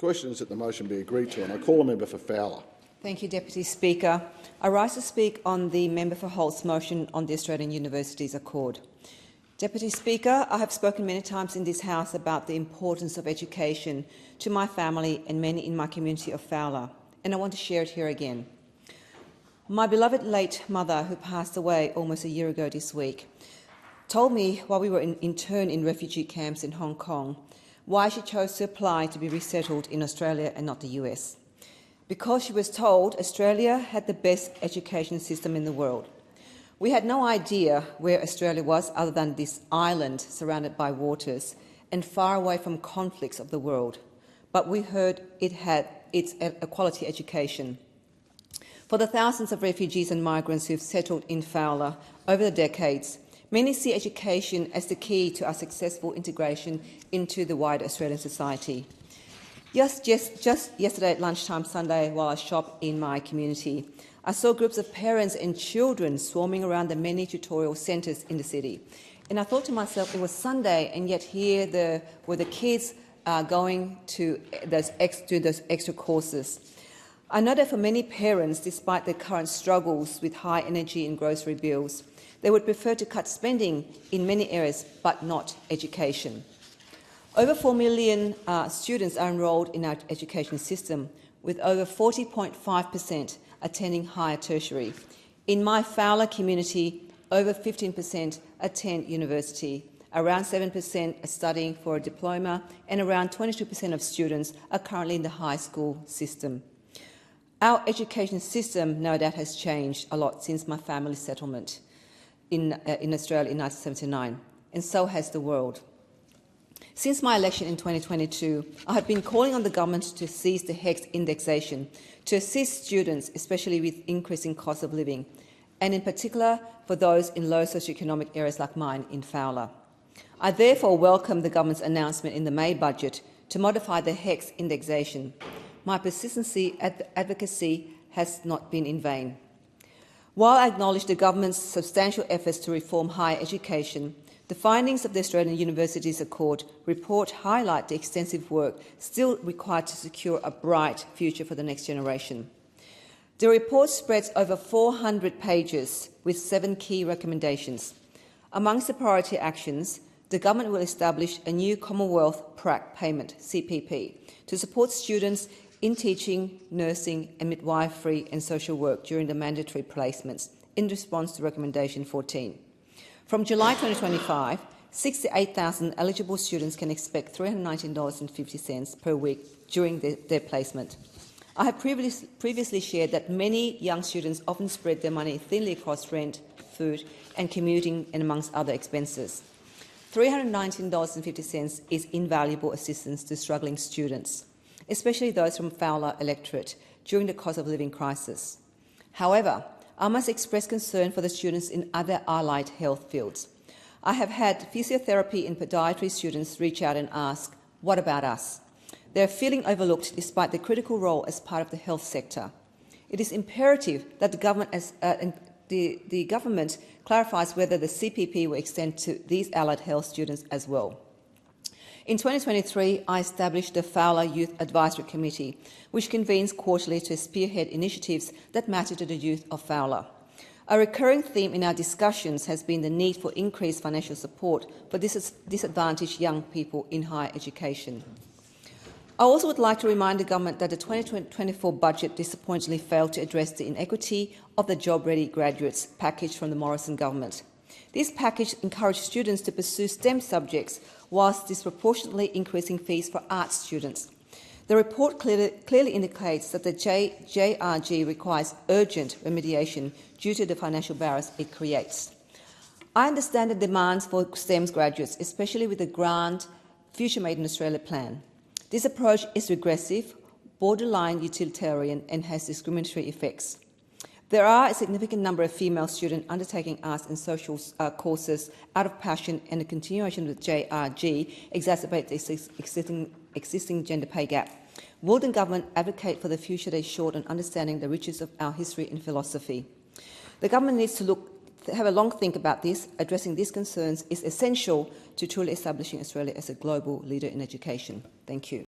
question is that the motion be agreed to, and I call the member for Fowler. Thank you, Deputy Speaker. I rise to speak on the member for Holt's motion on the Australian Universities Accord. Deputy Speaker, I have spoken many times in this House about the importance of education to my family and many in my community of Fowler, and I want to share it here again. My beloved late mother, who passed away almost a year ago this week, told me while we were interned in refugee camps in Hong Kong why she chose to apply to be resettled in Australia and not the US. Because she was told Australia had the best education system in the world. We had no idea where Australia was other than this island surrounded by waters and far away from conflicts of the world, but we heard it had a quality education. For the thousands of refugees and migrants who've settled in Fowler over the decades, many see education as the key to our successful integration into the wider Australian society. Just yesterday at lunchtime Sunday, while I shopped in my community, I saw groups of parents and children swarming around the many tutorial centres in the city. And I thought to myself, it was Sunday, and yet here were the kids going to those extra courses. I know that for many parents, despite their current struggles with high energy and grocery bills, they would prefer to cut spending in many areas, but not education. Over 4 million students are enrolled in our education system, with over 40.5% attending higher tertiary. In my Fowler community, over 15% attend university, around 7% are studying for a diploma, and around 22% of students are currently in the high school system. Our education system, no doubt, has changed a lot since my family's settlement in Australia in 1979, and so has the world. Since my election in 2022, I have been calling on the government to cease the HECS indexation to assist students, especially with increasing cost of living, and in particular for those in low socioeconomic areas like mine in Fowler. I therefore welcome the government's announcement in the May budget to modify the HECS indexation. My persistency advocacy has not been in vain. While I acknowledge the government's substantial efforts to reform higher education, the findings of the Australian Universities Accord report highlight the extensive work still required to secure a bright future for the next generation. The report spreads over 400 pages with 7 key recommendations. Amongst the priority actions, the government will establish a new Commonwealth Prac Payment, CPP, to support students in teaching, nursing and midwifery and social work during the mandatory placements in response to Recommendation 14. From July 2025, 68,000 eligible students can expect $319.50 per week during their placement. I have previously shared that many young students often spread their money thinly across rent, food and commuting and amongst other expenses. $319.50 is invaluable assistance to struggling students, especially those from Fowler Electorate, during the cost of living crisis. However, I must express concern for the students in other allied health fields. I have had physiotherapy and podiatry students reach out and ask, what about us? They are feeling overlooked despite their critical role as part of the health sector. It is imperative that the government clarifies whether the CPP will extend to these allied health students as well. In 2023, I established the Fowler Youth Advisory Committee, which convenes quarterly to spearhead initiatives that matter to the youth of Fowler. A recurring theme in our discussions has been the need for increased financial support for disadvantaged young people in higher education. I also would like to remind the government that the 2024 budget disappointingly failed to address the inequity of the job-ready graduates package from the Morrison government. This package encouraged students to pursue STEM subjects whilst disproportionately increasing fees for arts students. The report clearly indicates that the JRG requires urgent remediation due to the financial barriers it creates. I understand the demands for STEM graduates, especially with the Grand Future Made in Australia plan. This approach is regressive, borderline utilitarian and has discriminatory effects. There are a significant number of female students undertaking arts and social courses out of passion, and the continuation of the JRG exacerbates the existing gender pay gap. Will the government advocate for the future that is short on understanding the riches of our history and philosophy? The government needs to have a long think about this. Addressing these concerns is essential to truly establishing Australia as a global leader in education. Thank you.